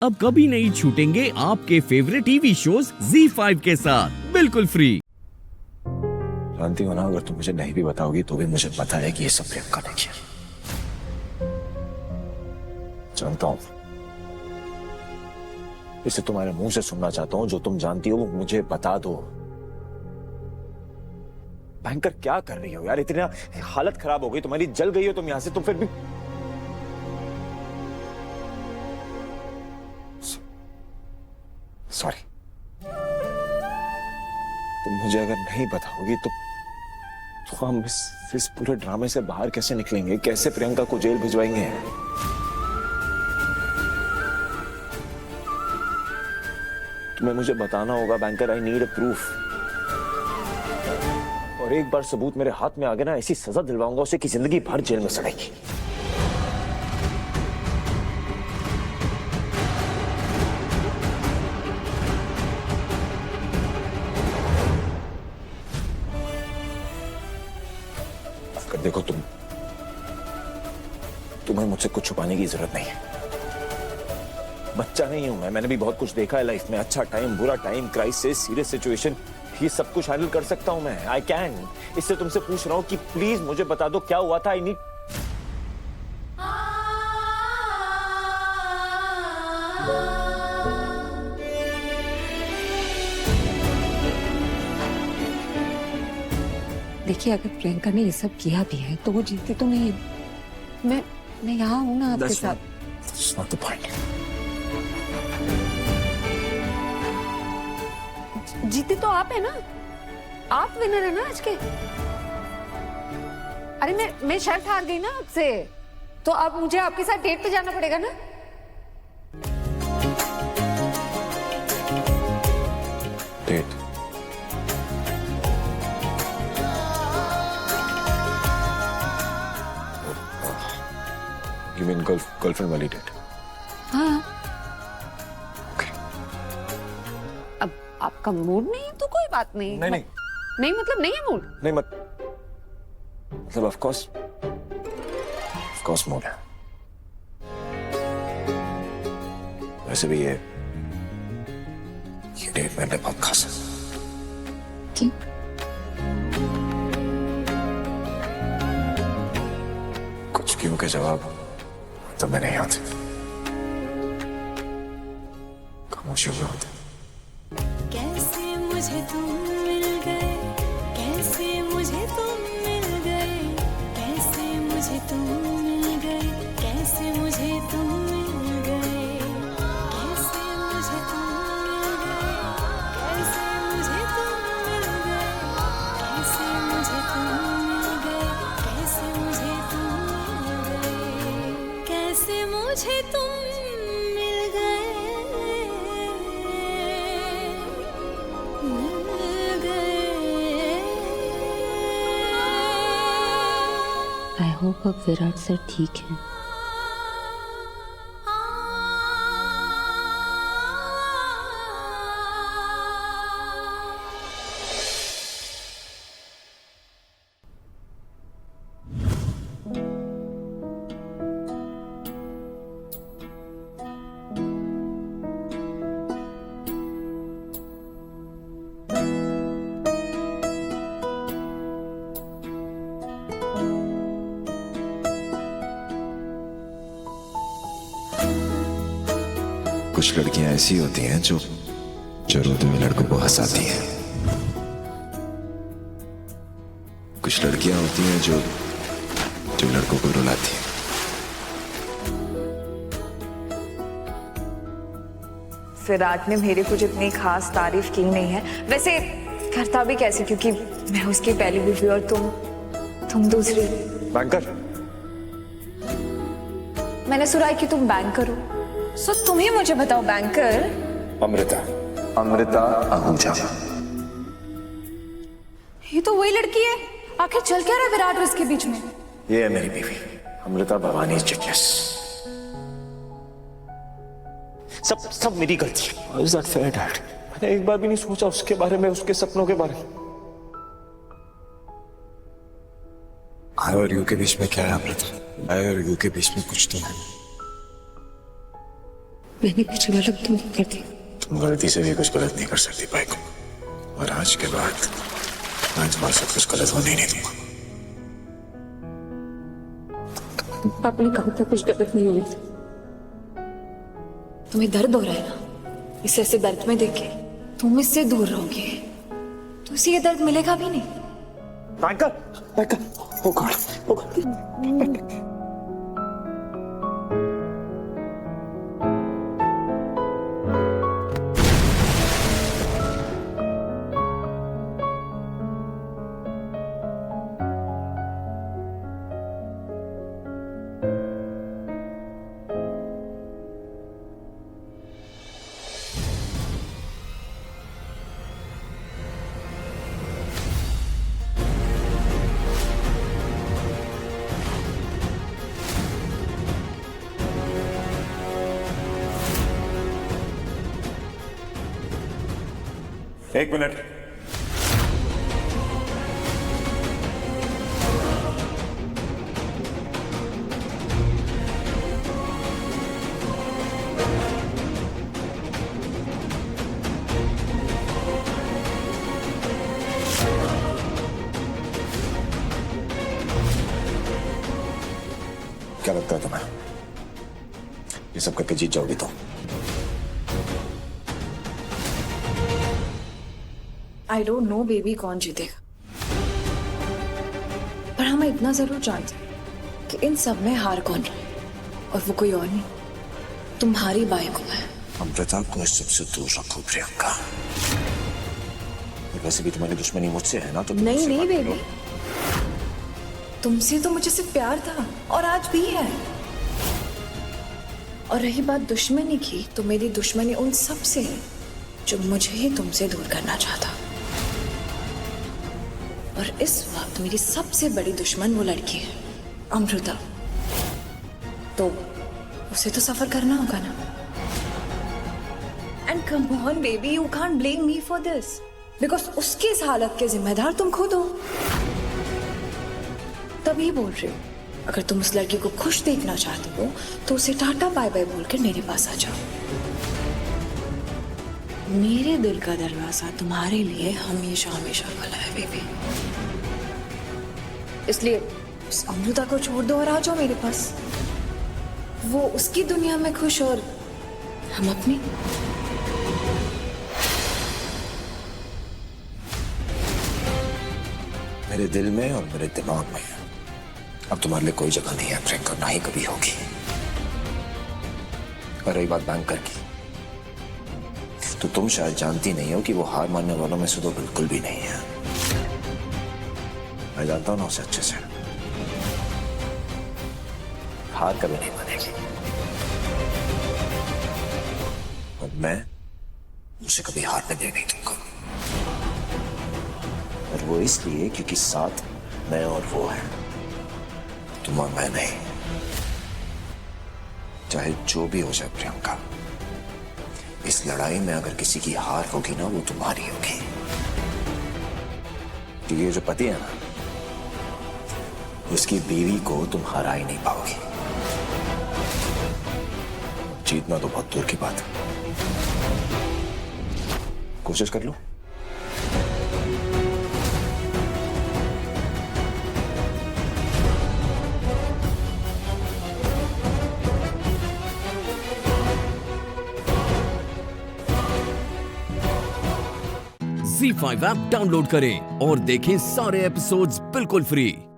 अब कभी नहीं छूटेंगे आपके फेवरेट टीवी शोज ZEE5 के साथ बिल्कुल फ्री। जानती हो ना, अगर तुम मुझे नहीं भी बताओगी तो भी मुझे पता है कि ये सब प्रियंका ने किया। जानता हूं, इसे तुम्हारे मुंह से सुनना चाहता हूं। जो तुम जानती हो वो मुझे बता दो। बैंकर क्या कर रही हो यार? इतनी हालत खराब हो गई तुम्हारी, जल गई हो तुम यहां से। तुम फिर भी सॉरी। तुम मुझे अगर नहीं बताओगी तो हम इस पूरे ड्रामे से बाहर कैसे निकलेंगे? कैसे प्रियंका को जेल भिजवाएंगे? तुम्हें मुझे बताना होगा banker. I need a proof. और एक बार सबूत मेरे हाथ में आ गया ना, ऐसी सजा दिलवाऊंगा उसे कि जिंदगी भर जेल में सड़ेगी। देखो, तुम्हें मुझसे कुछ छुपाने की जरूरत नहीं है। बच्चा नहीं हूं मैंने भी बहुत कुछ देखा है लाइफ में। अच्छा टाइम, बुरा टाइम, क्राइसिस, सीरियस सिचुएशन, ये सब कुछ हैंडल कर सकता हूं मैं। I can. इससे तुमसे पूछ रहा हूं कि प्लीज मुझे बता दो क्या हुआ था। I need. देखिए, अगर प्रियंका ने ये सब किया भी है तो वो जीती तो नहीं है। मैं यहाँ हूँ ना आपके साथ। That's not the point. जीती तो आप है ना, आप विनर है ना आज के। अरे मैं शर्त हार गई ना आपसे, तो अब मुझे आपके साथ डेट पे जाना पड़ेगा ना। डेट? You mean गर्लफ्रेंड वाली डेट? हाँ। Okay. अब आपका मूड नहीं है तो कोई बात नहीं। नहीं मतलब नहीं है मूड। नहीं मतलब ऑफ कोर्स मूड है। वैसे भी ये डेट मेरे लिए बहुत खास है। क्यों? कुछ क्यों के जवाब तो मैं नहीं आते, खामोशी में होते। कैसे मुझे तुम मिल गए, कैसे मुझे तुम मिल गए, कैसे मुझे तुम मिल गए, कैसे मुझे तुम मिल गए, कैसे मुझे तुम मिल गए, कैसे मुझे तुम मिल गए, कैसे मुझे तुम मिल गए, कैसे मुझे तुम मिल गए, कैसे मुझे तुम मिल गए। आई होप अब विराट सर ठीक है। कुछ लड़कियां ऐसी होती हैं जो रोते हुए लड़कों को हंसाती हैं। कुछ लड़कियां होती हैं जो लड़कों को रुलाती हैं। विराट ने मेरी कुछ इतनी खास तारीफ की नहीं है। वैसे करता भी कैसे, क्योंकि मैं उसकी पहली बीवी और तुम दूसरी। बैंकर? मैंने सुना है कि तुम बैंकर हो, सो तुम ही मुझे बताओ बैंकर। अमृता आहूजा। ये तो वही लड़की है। आखिर चल क्या रहा है विराट और इसके बीच में? ये है मेरी बीवी अमृता भवानी चिटनेस। सब मेरी गलती है। How is that fair, Dad? मैंने एक बार भी नहीं सोचा उसके बारे में, उसके सपनों के बारे में। I और यू के बीच में क्या है अमृता? I और यू के बीच में कुछ तो है। मैंने कुछ गलत तो नहीं कर दी। तुम गलती से भी कुछ गलत नहीं कर सकती पाइको, और आज के बाद मैं तुम्हारे साथ कुछ गलत होने ही नहीं दूंगा। आपने कहा था कुछ गलत नहीं हुई। तुम्हें दर्द हो रहा है ना, इसे ऐसे दर्द में देखे तुम इससे दूर रहोगे तो उसे ये दर्द मिलेगा भी नहीं। oh God. एक मिनट। क्या लगता है तुम्हें ये सब करके जीत जाओगी? तो आई डोंट नो बेबी कौन जीतेगा, पर हम इतना जरूर जानते हैं कि इन सब में हार कौन रहा है, और वो कोई और नहीं, तुम्हारी बाइको है। अमृता को इस सबसे दूर रखो प्रियंका। वैसे भी तुम्हारी दुश्मनी मुझसे है ना, तो तुम नहीं मुझसे नहीं बात बेबी, करो। तुमसे तो मुझे सिर्फ प्यार था और आज भी है। और रही बात दुश्मनी की, तो मेरी दुश्मनी उन सब से है जो मुझे ही तुमसे दूर करना चाहता। और इस वक्त मेरी सबसे बड़ी दुश्मन वो लड़की है, अमृता। तो उसे तो सफर करना होगा ना। And come on baby, you can't blame me for this, because उसकी इस हालत के जिम्मेदार तुम खुद हो। तभी बोल रही हो, अगर तुम उस लड़की को खुश देखना चाहते हो तो उसे टाटा बाय बाय बोलकर मेरे पास आ जाओ। मेरे दिल का दरवाजा तुम्हारे लिए हमेशा हमेशा खुला है बेबी। इसलिए उस अमृता को छोड़ दो और आ जाओ मेरे पास। वो उसकी दुनिया में खुश और हम अपनी। मेरे दिल में और मेरे दिमाग में अब तुम्हारे लिए कोई जगह नहीं है प्रियंका, ना ही कभी होगी। और रही बात बैंकर की, तो तुम शायद जानती नहीं हो कि वो हार मानने वालों में से तो बिल्कुल भी नहीं है। मैं जानता हूं ना उसे अच्छे से। हार कभी नहीं मानेगी, और मैं उसे कभी हारने दे नहीं दूंगा। और वो इसलिए क्योंकि साथ मैं और वो है, तुम और मैं नहीं। चाहे जो भी हो जाए प्रियंका, इस लड़ाई में अगर किसी की हार होगी ना, वो तुम्हारी होगी। क्योंकि ये जो पति है ना, उसकी बीवी को तुम हरा ही नहीं पाओगी। जीतना तो बहुत दूर की बात है। कोशिश कर लो। Z5 ऐप डाउनलोड करें और देखें सारे एपिसोड्स बिल्कुल फ्री।